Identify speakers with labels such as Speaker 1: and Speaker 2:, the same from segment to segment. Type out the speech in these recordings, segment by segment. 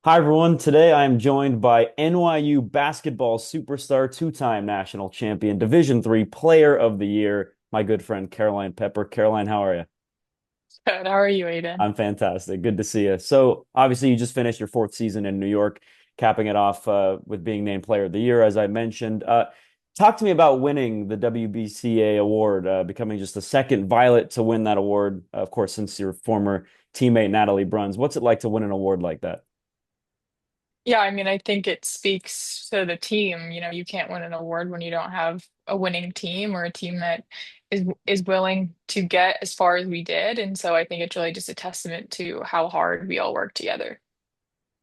Speaker 1: Hi, everyone. Today I am joined by NYU basketball superstar, two-time national champion, Division III Player of the Year, my good friend Caroline Pepper. Caroline, how are you?
Speaker 2: Good. How are you, Aidan?
Speaker 1: I'm fantastic. Good to see you. So, obviously, you just finished your fourth season in New York, capping it off with being named Player of the Year, as I mentioned. Talk to me about winning the WBCA award, becoming just the second Violet to win that award, of course, since your former teammate Natalie Bruns. What's it like to win an award like that?
Speaker 2: Yeah, I mean, I think it speaks to the team. You can't win an award when you don't have a winning team or a team that is willing to get as far as we did. And so I think it's really just a testament to how hard we all work together.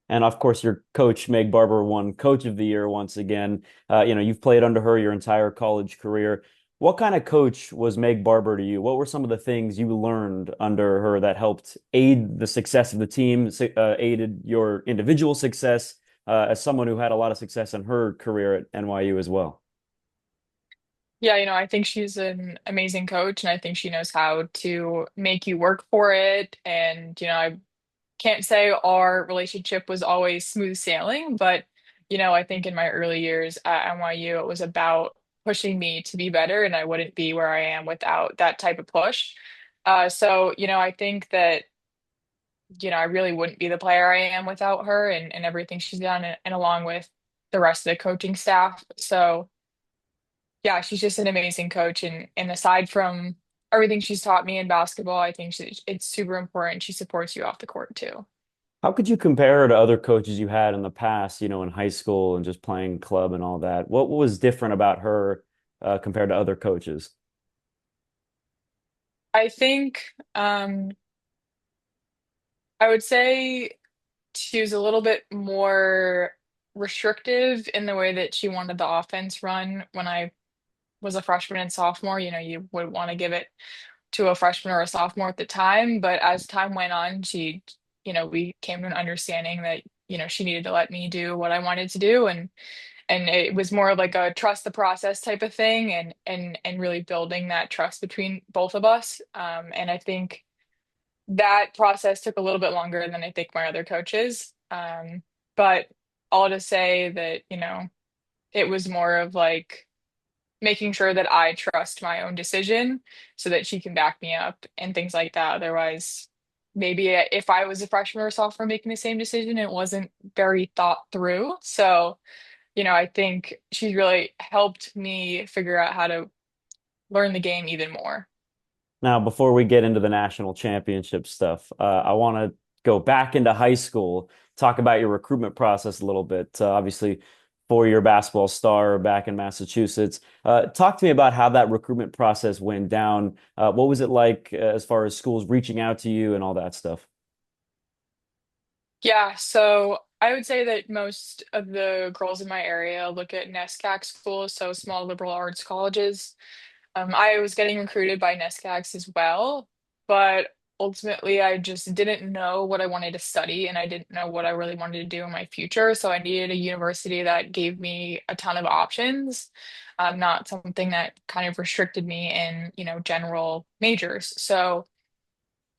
Speaker 1: And of course, your coach, Meg Barber, won Coach of the Year once again. You've played under her your entire college career. What kind of coach was Meg Barber to you? What were some of the things you learned under her that helped aid the success of the team, aided your individual success, as someone who had a lot of success in her career at NYU as well?
Speaker 2: Yeah, I think she's an amazing coach and I think she knows how to make you work for it. And, I can't say our relationship was always smooth sailing, but I think in my early years at NYU, it was about pushing me to be better, and I wouldn't be where I am without that type of push. So, I think that, I really wouldn't be the player I am without her and everything she's done, and along with the rest of the coaching staff. So, yeah, she's just an amazing coach. And aside from everything she's taught me in basketball, I think it's super important. She supports you off the court too.
Speaker 1: How could you compare her to other coaches you had in the past, in high school and just playing club and all that? What was different about her compared to other coaches?
Speaker 2: I think I would say she was a little bit more restrictive in the way that she wanted the offense run when I was a freshman and sophomore. You would want to give it to a freshman or a sophomore at the time, but as time went on, we came to an understanding that, she needed to let me do what I wanted to do, and it was more of like a trust the process type of thing, and really building that trust between both of us. And I think that process took a little bit longer than I think my other coaches. But all to say that, it was more of like making sure that I trust my own decision so that she can back me up and things like that. Otherwise, maybe if I was a freshman or sophomore making the same decision, it wasn't very thought through. So, I think she's really helped me figure out how to learn the game even more.
Speaker 1: Now, before we get into the national championship stuff, I want to go back into high school, talk about your recruitment process a little bit. Obviously, four-year basketball star back in Massachusetts. Talk to me about how that recruitment process went down. What was it like as far as schools reaching out to you and all that stuff?
Speaker 2: Yeah, so I would say that most of the girls in my area look at NESCAC schools, so small liberal arts colleges. I was getting recruited by NESCACs as well, but ultimately I just didn't know what I wanted to study and I didn't know what I really wanted to do in my future. So I needed a university that gave me a ton of options, not something that kind of restricted me in, general majors. So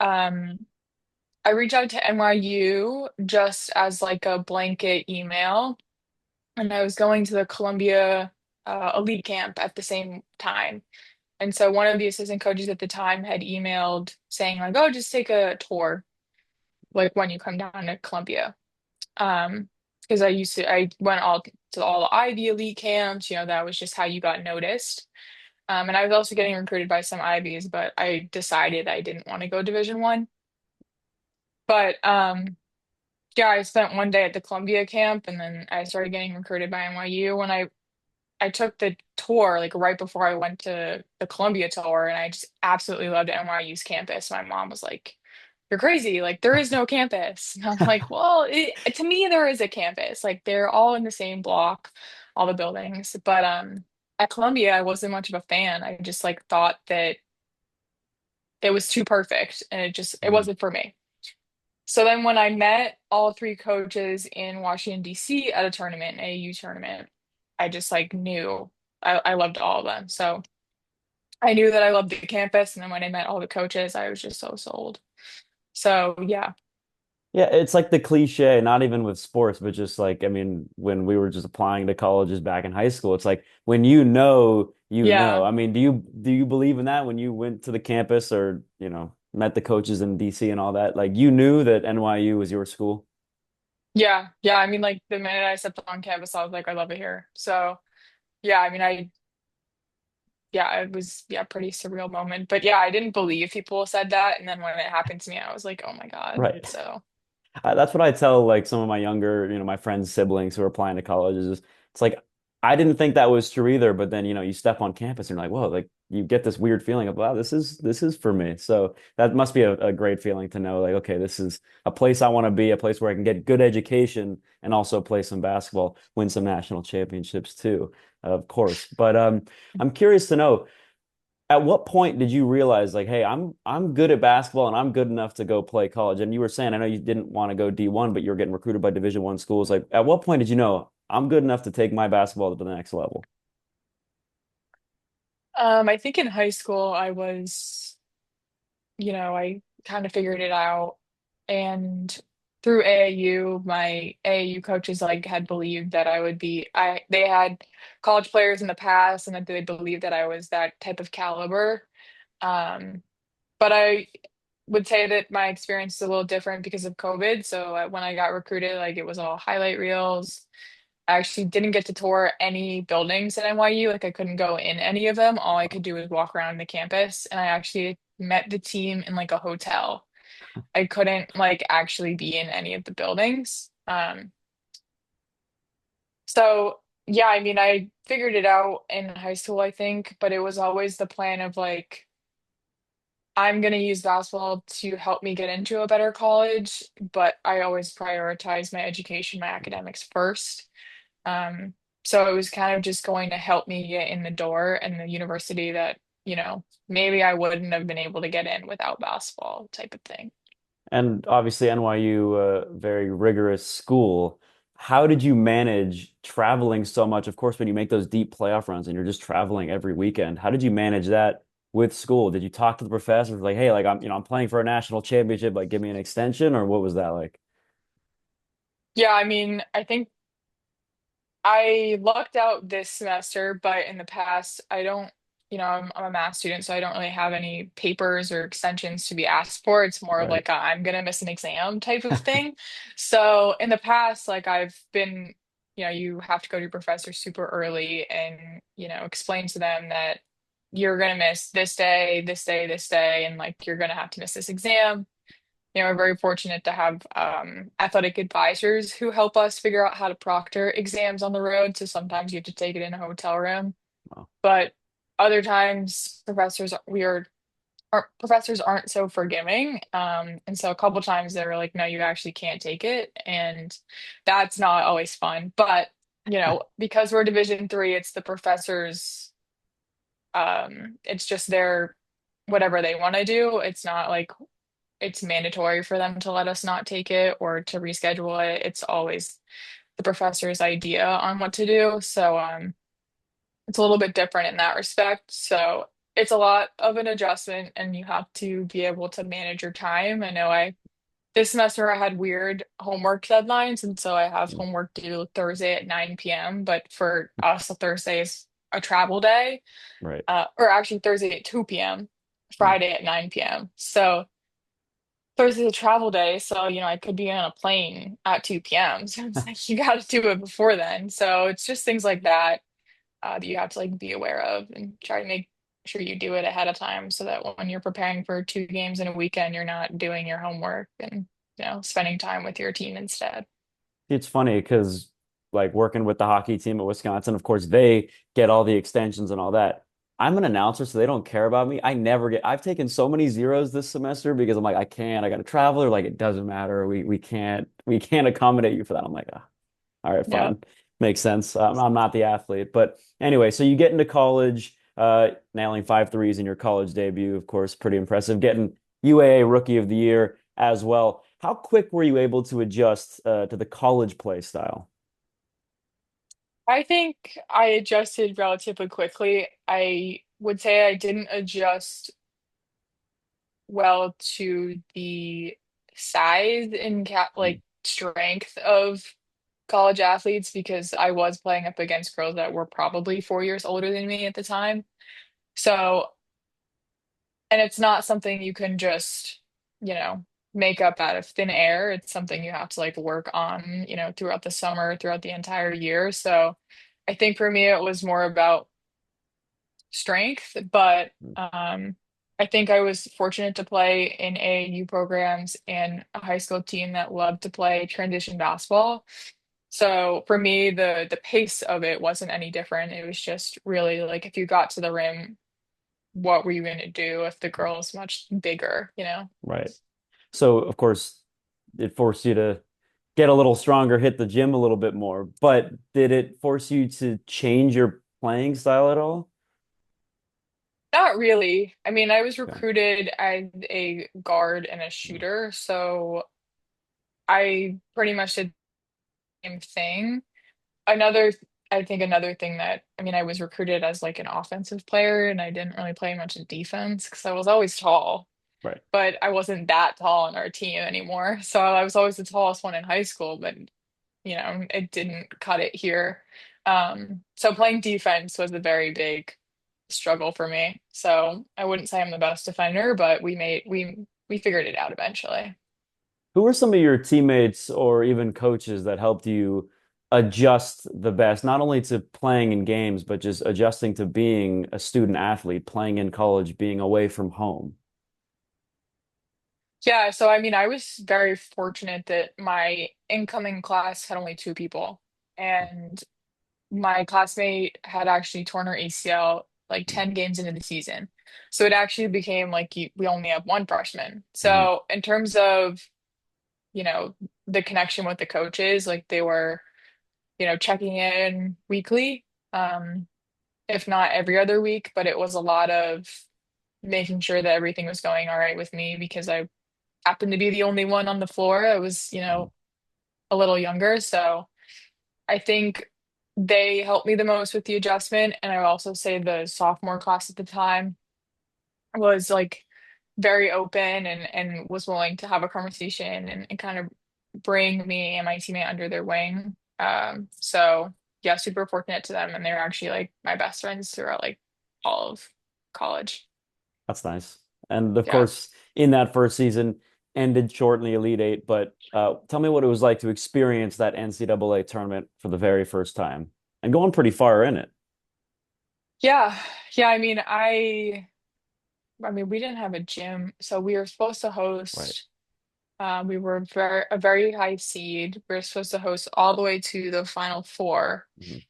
Speaker 2: um, I reached out to NYU just as like a blanket email, and I was going to the Columbia elite camp at the same time. And so one of the assistant coaches at the time had emailed saying like, "Oh, just take a tour like when you come down to Columbia." Um, because I went all to all the Ivy elite camps, that was just how you got noticed. And I was also getting recruited by some Ivies, but I decided I didn't want to go Division 1. But yeah, I spent one day at the Columbia camp and then I started getting recruited by NYU when I took the tour like right before I went to the Columbia tour, and I just absolutely loved NYU's campus. My mom was like, "You're crazy. Like there is no campus." And I'm like, "Well, to me there is a campus. Like they're all in the same block, all the buildings." But at Columbia I wasn't much of a fan. I just like thought that it was too perfect and it
Speaker 1: Mhm.
Speaker 2: wasn't for me. So then when I met all three coaches in Washington, D.C. at a tournament, an AAU tournament, I just like knew I loved all of them. So I knew that I loved the campus. And then when I met all the coaches, I was just so sold. So yeah.
Speaker 1: Yeah, it's like the cliche, not even with sports, but just like, I mean, when we were just applying to colleges back in high school, it's like when you know, you know.
Speaker 2: Yeah.
Speaker 1: I mean, do you believe in that when you went to the campus or, met the coaches in DC and all that? Like you knew that NYU was your school?
Speaker 2: Yeah. Yeah. I mean, like the minute I stepped on campus, I was like, I love it here. So yeah, I mean, yeah, it was, yeah, pretty surreal moment. But yeah, I didn't believe people said that. And then when it happened to me, I was like, oh my God.
Speaker 1: Right.
Speaker 2: So
Speaker 1: That's what I tell like some of my younger, my friends' siblings who are applying to colleges. It's like I didn't think that was true either, but then you step on campus and you're like, whoa, like you get this weird feeling of wow, this is for me. So that must be a great feeling to know, like, okay, this is a place I want to be, a place where I can get good education and also play some basketball, win some national championships too, of course. But I'm curious to know. At what point did you realize like, hey, I'm good at basketball and I'm good enough to go play college? And you were saying, I know you didn't want to go D1, but you're getting recruited by Division I schools. Like, at what point did you know I'm good enough to take my basketball to the next level?
Speaker 2: I think in high school I was, I kind of figured it out. And through AAU, my AAU coaches like had believed that I would be they had college players in the past and that they believed that I was that type of caliber. Um, but I would say that my experience is a little different because of COVID. So when I got recruited, like it was all highlight reels. I actually didn't get to tour any buildings at NYU. Like I couldn't go in any of them. All I could do was walk around the campus. And I actually met the team in like a hotel. I couldn't like actually be in any of the buildings. So yeah, I mean, I figured it out in high school, I think, but it was always the plan of like, I'm going to use basketball to help me get into a better college, but I always prioritize my education, my academics first. Um, so it was kind of just going to help me get in the door and the university that, maybe I wouldn't have been able to get in without basketball type of thing.
Speaker 1: And obviously NYU, a very rigorous school. How did you manage traveling so much? Of course, when you make those deep playoff runs and you're just traveling every weekend, how did you manage that with school? Did you talk to the professors like, hey, like I'm playing for a national championship, like give me an extension, or what was that like?
Speaker 2: Yeah, I mean, I think I lucked out this semester, but in the past, I don't, I'm a math student, so I don't really have any papers or extensions to be asked for. It's more of
Speaker 1: Right.
Speaker 2: like a, I'm gonna miss an exam type of thing. So in the past, like I've been, you have to go to your professor super early and, explain to them that you're gonna miss this day, this day, this day, and like you're gonna have to miss this exam. We're very fortunate to have athletic advisors who help us figure out how to proctor exams on the road. So sometimes you have to take it in a hotel room,
Speaker 1: Wow.
Speaker 2: but other times our professors aren't so forgiving. And so a couple times they were like, no, you actually can't take it, and that's not always fun. But because we're Division III, it's the professors. It's just their whatever they want to do. It's not like it's mandatory for them to let us not take it or to reschedule it. It's always the professor's idea on what to do. So it's a little bit different in that respect. So it's a lot of an adjustment and you have to be able to manage your time. I know I this semester I had weird homework deadlines, and so I have homework due Thursday at 9 p.m. But for us, a Thursday is a travel day,
Speaker 1: Right.
Speaker 2: or actually Thursday at 2 p.m.,
Speaker 1: Mm.
Speaker 2: Friday at 9 p.m. So Thursday's a travel day, so I could be on a plane at 2 p.m. So it's like you got to do it before then. So it's just things like that that you have to like be aware of and try to make sure you do it ahead of time so that when you're preparing for two games in a weekend, you're not doing your homework and spending time with your team instead.
Speaker 1: It's funny because like working with the hockey team at Wisconsin, of course, they get all the extensions and all that. I'm an announcer, so they don't care about me. I've taken so many zeros this semester because I'm like, I gotta travel, or like it doesn't matter. We can't accommodate you for that. I'm like, ah, all right,
Speaker 2: Yeah.
Speaker 1: fine. Makes sense. I'm not the athlete. But anyway, so you get into college, nailing 5 threes in your college debut, of course, pretty impressive. Getting UAA Rookie of the Year as well. How quick were you able to adjust to the college play style?
Speaker 2: I think I adjusted relatively quickly. I would say I didn't adjust well to the size and like strength of college athletes because I was playing up against girls that were probably 4 years older than me at the time. So, and it's not something you can just, you know, make up out of thin air. It's something you have to like work on, throughout the summer, throughout the entire year. So I think for me, it was more about strength, but I think I was fortunate to play in AAU programs and a high school team that loved to play transition basketball. So for me, the pace of it wasn't any different. It was just really like if you got to the rim, what were you going to do if the girl is much bigger, you know?
Speaker 1: Right. So, of course, it forced you to get a little stronger, hit the gym a little bit more. But did it force you to change your playing style at all?
Speaker 2: Not really. I mean, I was
Speaker 1: Okay.
Speaker 2: recruited as a guard and a shooter, so I pretty much did the same thing. Another, I think another thing that, I mean, I was recruited as like an offensive player and I didn't really play much in defense because I was always tall,
Speaker 1: Right.
Speaker 2: but I wasn't that tall on our team anymore. So I was always the tallest one in high school, but it didn't cut it here. So playing defense was a very big struggle for me. So I wouldn't say I'm the best defender, but we figured it out eventually.
Speaker 1: Who were some of your teammates or even coaches that helped you adjust the best, not only to playing in games, but just adjusting to being a student athlete, playing in college, being away from home?
Speaker 2: Yeah, so I mean, I was very fortunate that my incoming class had only two people, and my classmate had actually torn her ACL like 10 games into the season. So it actually became like we only have one freshman.
Speaker 1: Mm-hmm.
Speaker 2: So in terms of, you know, the connection with the coaches, like they were, checking in weekly, um, if not every other week, but it was a lot of making sure that everything was going all right with me because I happened to be the only one on the floor. I was, a little younger. So I think they helped me the most with the adjustment. And I would also say the sophomore class at the time was like very open and was willing to have a conversation and kind of bring me and my teammate under their wing. So yeah, super fortunate to them. And they're actually like my best friends throughout like all of college.
Speaker 1: That's nice. And of
Speaker 2: Yeah.
Speaker 1: course, in that first season, ended short in the Elite Eight. But tell me what it was like to experience that NCAA tournament for the very first time and going pretty far in it.
Speaker 2: Yeah. Yeah. I mean, we didn't have a gym, so we were supposed to
Speaker 1: Right.
Speaker 2: host. We were a very high seed. We were supposed to host all the way to the final four,
Speaker 1: Mhm.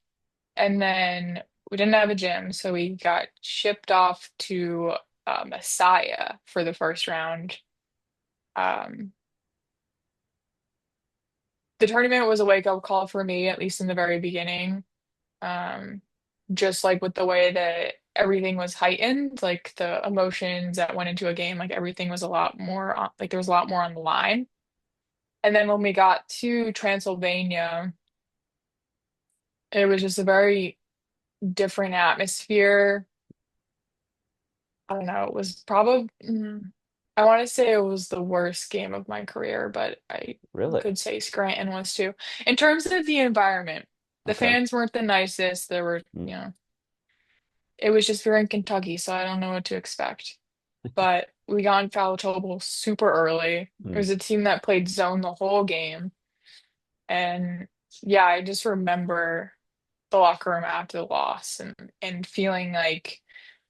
Speaker 2: and then we didn't have a gym, so we got shipped off to Messiah for the first round. Um, the tournament was a wake-up call for me, at least in the very beginning. Um, just like with the way that everything was heightened, like the emotions that went into a game, like everything was a lot more like there was a lot more on the line. And then when we got to Transylvania, it was just a very different atmosphere. I don't know, it was probably I want to say it was the worst game of my career, but I
Speaker 1: Really?
Speaker 2: could say Scranton was too. In terms of the environment, the
Speaker 1: Okay.
Speaker 2: fans weren't the nicest. There were,
Speaker 1: Mm.
Speaker 2: it was just we're in Kentucky, so I don't know what to expect. But we got in foul trouble super early. It
Speaker 1: Mm.
Speaker 2: was a team that played zone the whole game. And yeah, I just remember the locker room after the loss and feeling like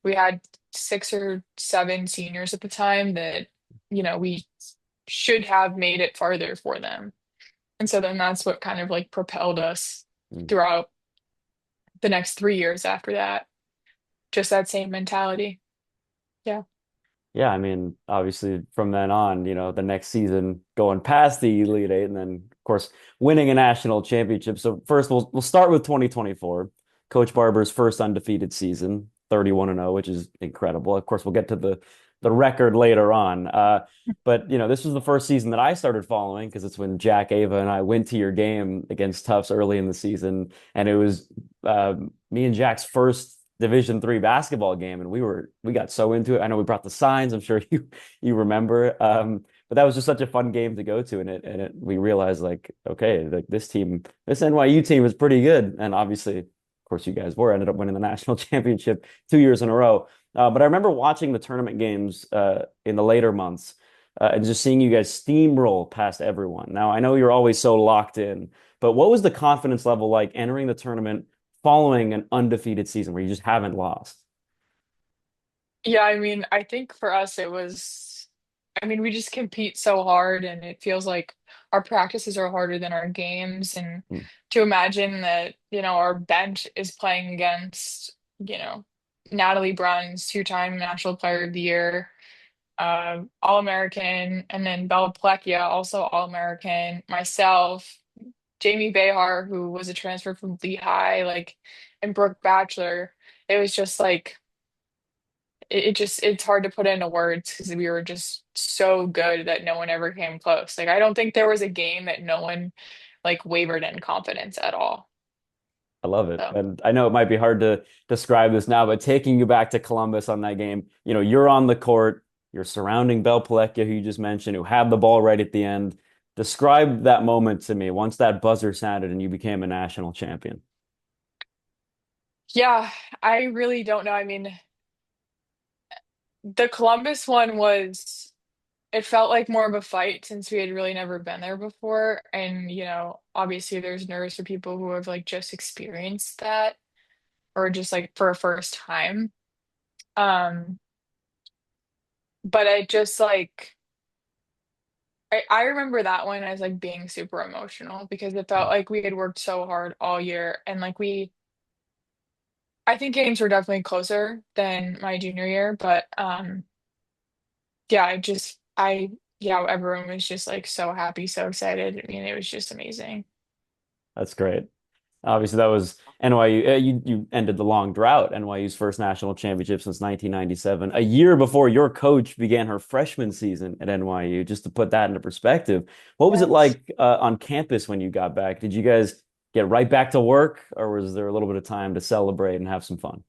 Speaker 2: we had six or seven seniors at the time that, we should have made it farther for them. And so then that's what kind of like propelled us
Speaker 1: Mm.
Speaker 2: throughout the next 3 years after that. Just that same mentality. Yeah.
Speaker 1: Yeah, I mean, obviously from then on, the next season going past the Elite Eight and then of course winning a national championship. So first we'll start with 2024. Coach Barber's first undefeated season, 31-0, which is incredible. Of course, we'll get to the record later on. But this was the first season that I started following because it's when Jack Ava and I went to your game against Tufts early in the season, and it was me and Jack's first Division 3 basketball game, and we got so into it. I know we brought the signs. I'm sure you remember. but that was just such a fun game to go to, and we realized like, okay, like this NYU team is pretty good, and obviously, of course, you guys ended up winning the national championship 2 years in a row. But I remember watching the tournament games in the later months and just seeing you guys steamroll past everyone. Now, I know you're always so locked in, but what was the confidence level like entering the tournament following an undefeated season where you just haven't lost?
Speaker 2: Yeah, I mean, I think for us I mean, we just compete so hard and it feels like our practices are harder than our games. And
Speaker 1: Mm.
Speaker 2: to imagine that, our bench is playing against, you know, Natalie Bruns, two-time National Player of the Year, All-American, and then Bella Plekia, also All-American, myself, Jamie Behar, who was a transfer from Lehigh, like, and Brooke Batchelor. It was just like it's hard to put into words because we were just so good that no one ever came close. Like I don't think there was a game that no one like wavered in confidence at all.
Speaker 1: I love it.
Speaker 2: So
Speaker 1: And I know it might be hard to describe this now, but taking you back to Columbus on that game, you're on the court, you're surrounding Bell Palecchia, who you just mentioned, who had the ball right at the end. Describe that moment to me once that buzzer sounded and you became a national champion.
Speaker 2: yeah, I really don't know. I mean, the Columbus one was it felt like more of a fight since we had really never been there before. And, obviously there's nerves for people who have like just experienced that or just like for a first time. Um, but I just like I remember that one as like being super emotional because it felt like we had worked so hard all year and like I think games were definitely closer than my junior year, but yeah, yeah, everyone was just like so happy, so excited. I mean, it was just amazing.
Speaker 1: That's great. Obviously, that was NYU. You ended the long drought, NYU's first national championship since 1997, a year before your coach began her freshman season at NYU. Just to put that into perspective, what was it
Speaker 2: Yes.
Speaker 1: like on campus when you got back? Did you guys get right back to work, or was there a little bit of time to celebrate and have some fun?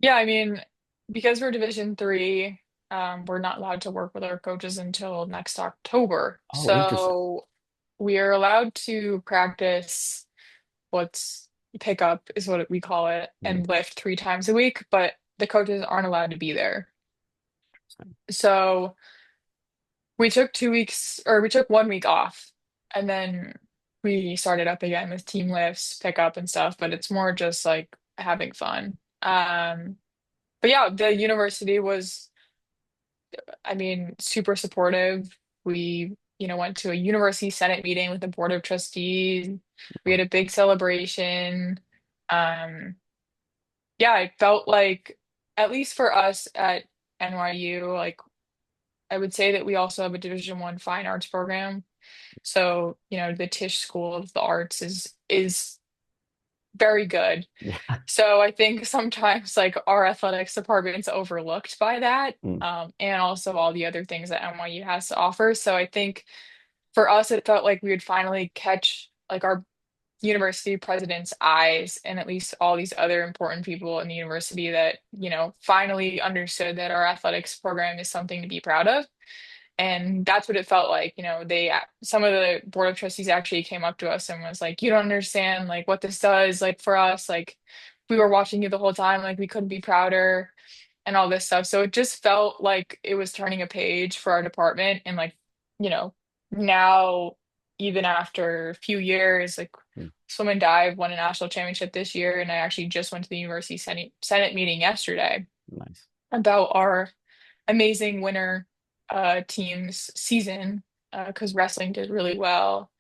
Speaker 2: Yeah, I mean, because we're Division 3, we're not allowed to work with our coaches until next October.
Speaker 1: Oh, interesting.
Speaker 2: So we are allowed to practice what's pickup is what we call it,
Speaker 1: Mm,
Speaker 2: and lift 3 times a week, but the coaches aren't allowed to be there.
Speaker 1: interesting.
Speaker 2: So we took 2 weeks, or we took 1 week off, and then we started up again with team lifts, pickup and stuff, but it's more just like having fun. But yeah, the university was, I mean, super supportive. We, went to a university senate meeting with the board of trustees. We had a big celebration. Um, yeah, it felt like, at least for us at NYU, like I would say that we also have a Division 1 fine arts program. So, the Tisch School of the Arts is very good.
Speaker 1: Yeah.
Speaker 2: So I think sometimes like our athletics department's overlooked by that,
Speaker 1: Mm,
Speaker 2: and also all the other things that NYU has to offer. So I think for us, it felt like we would finally catch like our university president's eyes and at least all these other important people in the university that, finally understood that our athletics program is something to be proud of. And that's what it felt like. Some of the board of trustees actually came up to us and was like, you don't understand like what this does like for us. Like we were watching you the whole time, like we couldn't be prouder and all this stuff. So it just felt like it was turning a page for our department. And like, you know, now even after a few years, like
Speaker 1: mm,
Speaker 2: swim and dive won a national championship this year. And I actually just went to the university senate meeting yesterday
Speaker 1: nice.
Speaker 2: about our amazing winter team's season because wrestling did really well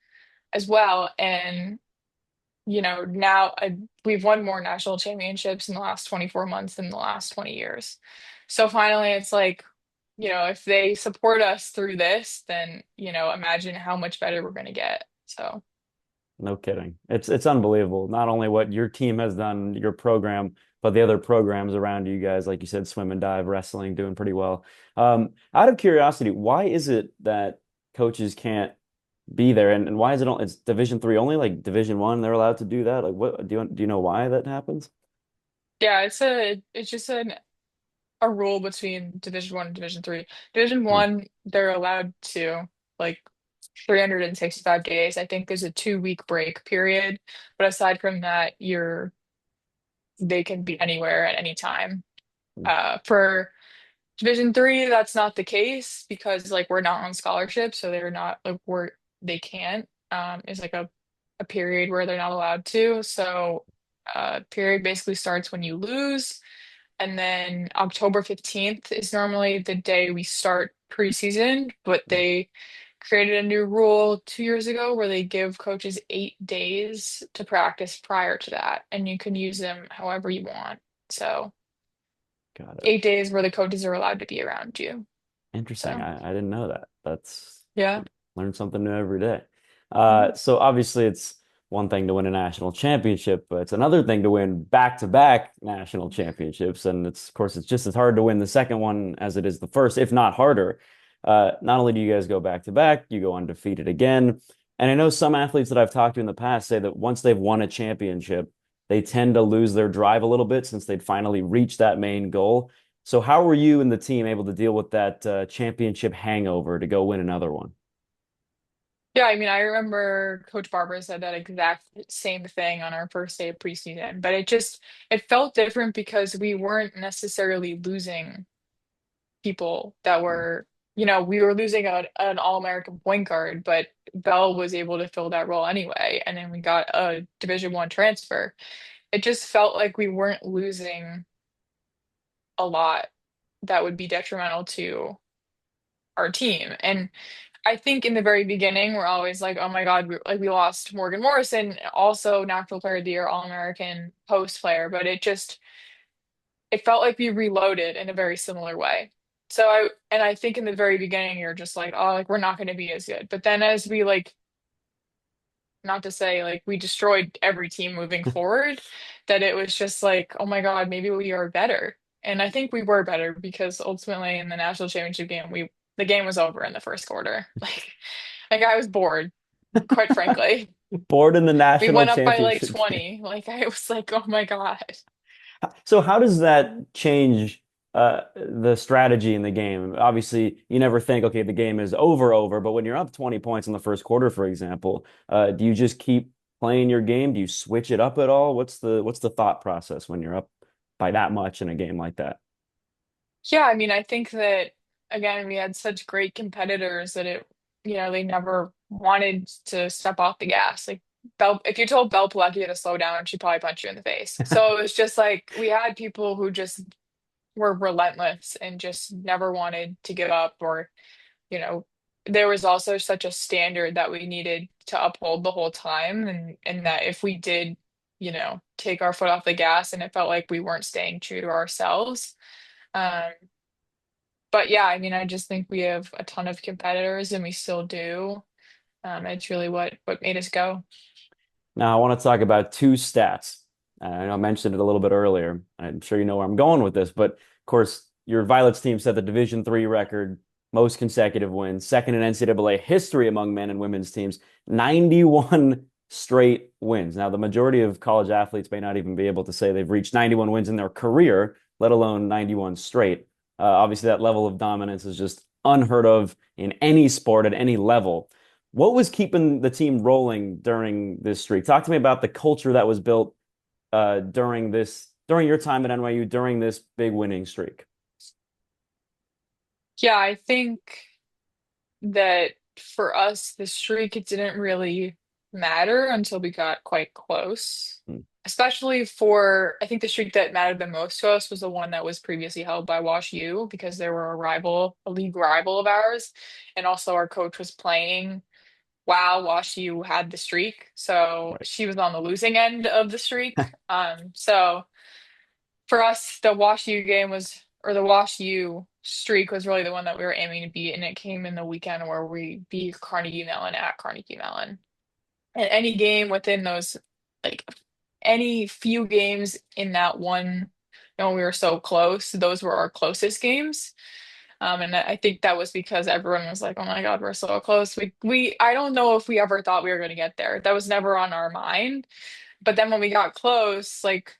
Speaker 2: as well. And, now we've won more national championships in the last 24 months than the last 20 years. So finally, it's like, if they support us through this, then, imagine how much better we're going to get. So,
Speaker 1: No kidding. It's unbelievable. Not only what your team has done, your program, but the other programs around you guys, like you said, swim and dive, wrestling, doing pretty well. Out of curiosity, why is it that coaches can't be there, and why is it's Division 3 only, like Division 1, they're allowed to do that? Like, what do you know why that happens?
Speaker 2: yeah, it's just a rule between Division One and Division Three. Division
Speaker 1: Hmm.
Speaker 2: One, they're allowed to like 365 days. I think there's a 2 week break period, but aside from that, they can be anywhere at any time. For Division Three, that's not the case because like we're not on scholarship, so they're not like they can't. It's like a period where they're not allowed to. So period basically starts when you lose, and then October 15th is normally the day we start preseason, but they created a new rule 2 years ago where they give coaches 8 days to practice prior to that, and you can use them however you want. So
Speaker 1: Got it.
Speaker 2: 8 days where the coaches are allowed to be around you.
Speaker 1: Interesting.
Speaker 2: So
Speaker 1: I didn't know that. That's
Speaker 2: yeah.
Speaker 1: learn something new every day.
Speaker 2: Mhm.
Speaker 1: So obviously it's one thing to win a national championship, but it's another thing to win back-to-back national championships. And it's, of course, it's just as hard to win the second one as it is the first, if not harder. Not only do you guys go back to back, you go undefeated again. And I know some athletes that I've talked to in the past say that once they've won a championship, they tend to lose their drive a little bit since they'd finally reached that main goal. So how were you and the team able to deal with that championship hangover to go win another one?
Speaker 2: Yeah, I mean, I remember Coach Barber said that exact same thing on our first day of preseason, but it felt different because we weren't necessarily losing people that were, we were losing an All-American point guard, but Bell was able to fill that role anyway, and then we got a Division One transfer. It just felt like we weren't losing a lot that would be detrimental to our team. And I think in the very beginning, we're always like, oh my God, we lost Morgan Morrison, also Natural Player of the Year, All-American post player, but it felt like we reloaded in a very similar way. And I think in the very beginning, you're just like, oh, like we're not going to be as good. But then as we like, not to say like we destroyed every team moving forward, that it was just like, oh my God, maybe we are better. And I think we were better because ultimately in the national championship game, the game was over in the first quarter. Like I was bored, quite frankly.
Speaker 1: Board in the
Speaker 2: We
Speaker 1: national
Speaker 2: went up by like
Speaker 1: championship game.
Speaker 2: 20. Like I was like, oh my God.
Speaker 1: So how does that change the strategy in the game? Obviously, you never think, okay, the game is over, but when you're up 20 points in the first quarter, for example, do you just keep playing your game? Do you switch it up at all? What's the thought process when you're up by that much in a game like that?
Speaker 2: Yeah, I mean, I think that again, we had such great competitors that they never wanted to step off the gas. Like if you told Belle Palecki to slow down, she'd probably punch you in the face. So it was just like we had people who just were relentless and just never wanted to give up or, you know, there was also such a standard that we needed to uphold the whole time and that if we did, take our foot off the gas and it felt like we weren't staying true to ourselves. Um, but yeah, I mean, I just think we have a ton of competitors and we still do. It's really what made us go.
Speaker 1: Now, I want to talk about two stats. I know I mentioned it a little bit earlier. I'm sure you know where I'm going with this, but of course, your Violets team set the Division III record, most consecutive wins, second in NCAA history among men and women's teams, 91 straight wins. Now, the majority of college athletes may not even be able to say they've reached 91 wins in their career, let alone 91 straight. Obviously, that level of dominance is just unheard of in any sport at any level. What was keeping the team rolling during this streak? Talk to me about the culture that was built during your time at NYU during this big winning streak.
Speaker 2: Yeah, I think that for us, the streak, it didn't really matter until we got quite close.
Speaker 1: Hmm.
Speaker 2: Especially I think the streak that mattered the most to us was the one that was previously held by Wash U because they were a league rival of ours. And also our coach was playing while Wash U had the streak. So
Speaker 1: Right.
Speaker 2: she was on the losing end of the streak. So for us, the Wash U game or the Wash U streak was really the one that we were aiming to beat. And it came in the weekend where we beat Carnegie Mellon at Carnegie Mellon. And any game within those, like any few games in that one, we were so close, those were our closest games. And I think that was because everyone was like, "Oh my God, we're so close." I don't know if we ever thought we were going to get there. That was never on our mind. But then when we got close, like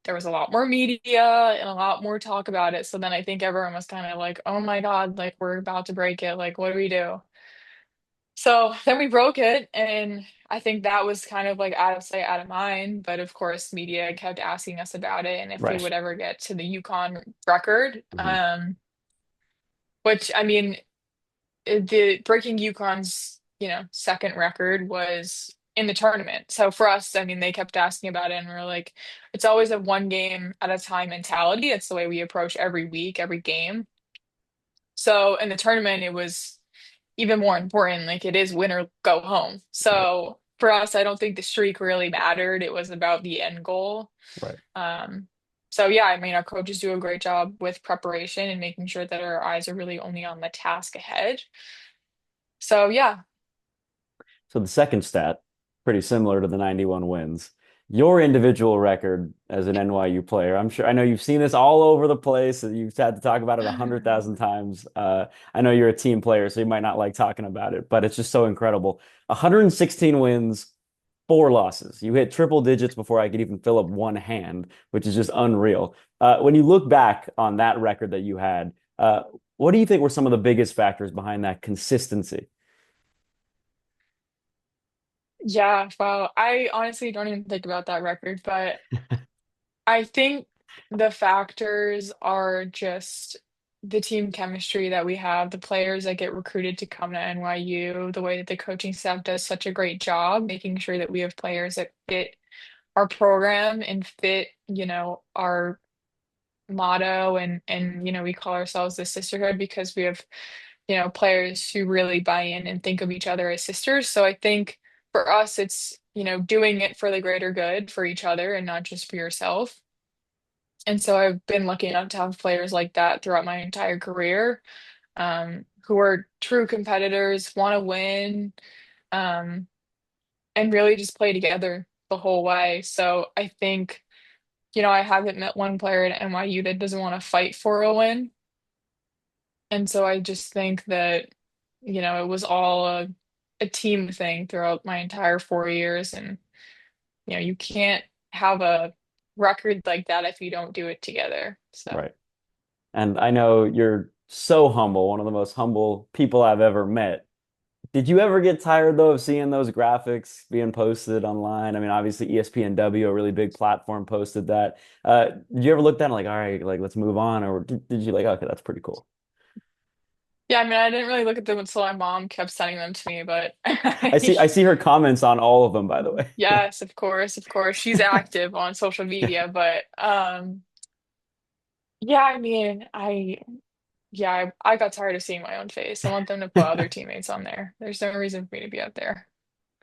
Speaker 2: there was a lot more media and a lot more talk about it. So then I think everyone was kind of like, oh my God, like we're about to break it. Like, what do we do? So then we broke it, and I think that was kind of like out of sight, out of mind. But of course, media kept asking us about it, and if we
Speaker 1: Right.
Speaker 2: would ever get to the Yukon record,
Speaker 1: Mhm.
Speaker 2: which I mean, the breaking Yukon's, second record was in the tournament. So for us, I mean, they kept asking about it, and we are like, it's always a one game at a time mentality. It's the way we approach every week, every game. So in the tournament, it was even more important. Like it is win or go home.
Speaker 1: Right.
Speaker 2: So for us, I don't think the streak really mattered. It was about the end goal.
Speaker 1: Right.
Speaker 2: Um, so yeah, I mean, our coaches do a great job with preparation and making sure that our eyes are really only on the task ahead. So yeah,
Speaker 1: So the second stat, pretty similar to the 91 wins. Your individual record as an NYU player, I'm sure I know you've seen this all over the place. You've had to talk about it 100,000 times. I know you're a team player, so you might not like talking about it, but it's just so incredible. 116 wins, four losses. You hit triple digits before I could even fill up one hand, which is just unreal. When you look back on that record that you had, what do you think were some of the biggest factors behind that consistency?
Speaker 2: yeah. Well, I honestly don't even think about that record, but I think the factors are just the team chemistry that we have, the players that get recruited to come to NYU, the way that the coaching staff does such a great job making sure that we have players that fit our program and fit, our motto and we call ourselves the sisterhood because we have, players who really buy in and think of each other as sisters. So I think for us it's, doing it for the greater good for each other and not just for yourself. And so I've been lucky enough to have players like that throughout my entire career, who are true competitors, want to win, um, and really just play together the whole way. So I think, I haven't met one player at NYU that doesn't want to fight for a win. And so I just think that, it was all a team thing throughout my entire 4 years. And, you can't have a record like that if you don't do it together. So.
Speaker 1: Right. And I know you're so humble, one of the most humble people I've ever met. Did you ever get tired though of seeing those graphics being posted online? I mean, obviously ESPNW, a really big platform, posted that. Did you ever look down and like, all right, like let's move on, or did you like, okay, that's pretty cool?
Speaker 2: Yeah, I mean, I didn't really look at them until my mom kept sending them to me, but
Speaker 1: I see her comments on all of them, by the way.
Speaker 2: yes, of course, of course. She's active on social media, but yeah, I mean, I got tired of seeing my own face. I want them to put other teammates on there. There's no reason for me to be out there.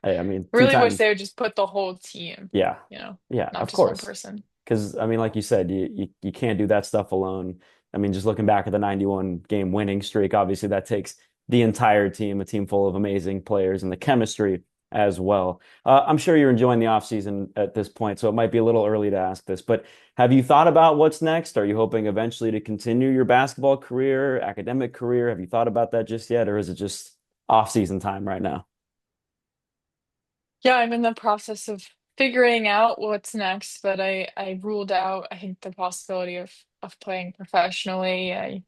Speaker 1: Hey, I mean, two
Speaker 2: Really wish
Speaker 1: times.
Speaker 2: they would just put the whole team,
Speaker 1: Yeah, yeah,
Speaker 2: not
Speaker 1: of
Speaker 2: just one
Speaker 1: course.
Speaker 2: person.
Speaker 1: Because I mean, like you said, you can't do that stuff alone. I mean, just looking back at the 91 game winning streak, obviously that takes the entire team, a team full of amazing players, and the chemistry as well. I'm sure you're enjoying the offseason at this point, so it might be a little early to ask this, but have you thought about what's next? Are you hoping eventually to continue your basketball career, academic career? Have you thought about that just yet, or is it just off-season time right now?
Speaker 2: Yeah, I'm in the process of figuring out what's next, but I ruled out, I think, the possibility of playing professionally. I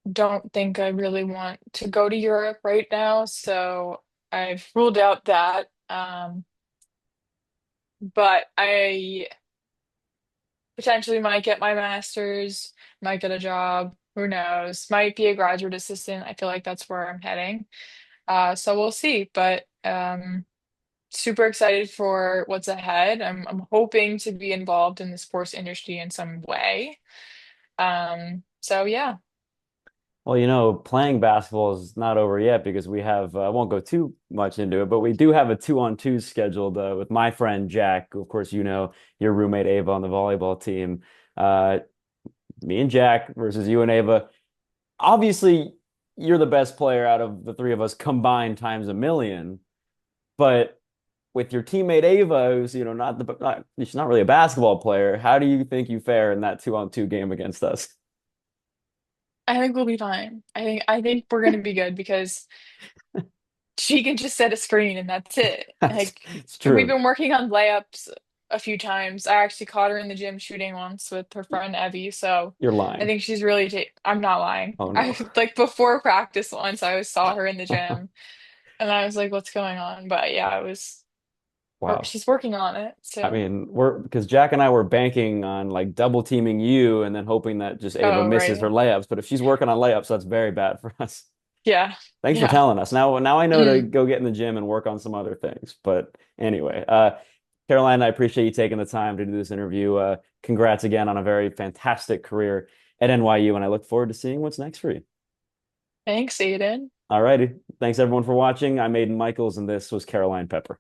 Speaker 2: don't think I really want to go to Europe right now, so I've ruled out that. But I potentially might get my master's, might get a job, who knows? Might be a graduate assistant. I feel like that's where I'm heading. So we'll see. But super excited for what's ahead. I'm hoping to be involved in the sports industry in some way. So yeah.
Speaker 1: Well, playing basketball is not over yet because we have, I won't go too much into it, but we do have a 2-on-2 scheduled with my friend Jack. Of course, your roommate Ava on the volleyball team. Uh, Me and Jack versus you and Ava. Obviously, you're the best player out of the three of us combined times a million, but with your teammate Ava, who's, she's not really a basketball player, how do you think you fare in that 2-on-2 game against us?
Speaker 2: I think we'll be fine. I think we're gonna be good because she can just set a screen and that's it.
Speaker 1: That's
Speaker 2: Like
Speaker 1: it's
Speaker 2: we've
Speaker 1: true.
Speaker 2: been working on layups a few times. I actually caught her in the gym shooting once with her friend Evie, so
Speaker 1: You're
Speaker 2: I
Speaker 1: lying.
Speaker 2: think she's really I'm not lying.
Speaker 1: Oh no.
Speaker 2: I like before practice once I saw her in the gym and I was like, what's going on? But yeah, it was
Speaker 1: Wow.
Speaker 2: she's working on it.
Speaker 1: I
Speaker 2: So,
Speaker 1: mean, we're because Jack and I were banking on like double teaming you and then hoping that just Ava
Speaker 2: oh,
Speaker 1: misses her
Speaker 2: right.
Speaker 1: layups. But if she's working on layups, that's very bad for us.
Speaker 2: Yeah.
Speaker 1: Thanks for
Speaker 2: Yeah.
Speaker 1: telling us. Now I know to
Speaker 2: Mm.
Speaker 1: go get in the gym and work on some other things. But anyway, Caroline, I appreciate you taking the time to do this interview. Congrats again on a very fantastic career at NYU, and I look forward to seeing what's next for you.
Speaker 2: Thanks, Aidan.
Speaker 1: All righty. Thanks everyone for watching. I'm Aidan Michaels, and this was Caroline Pepper.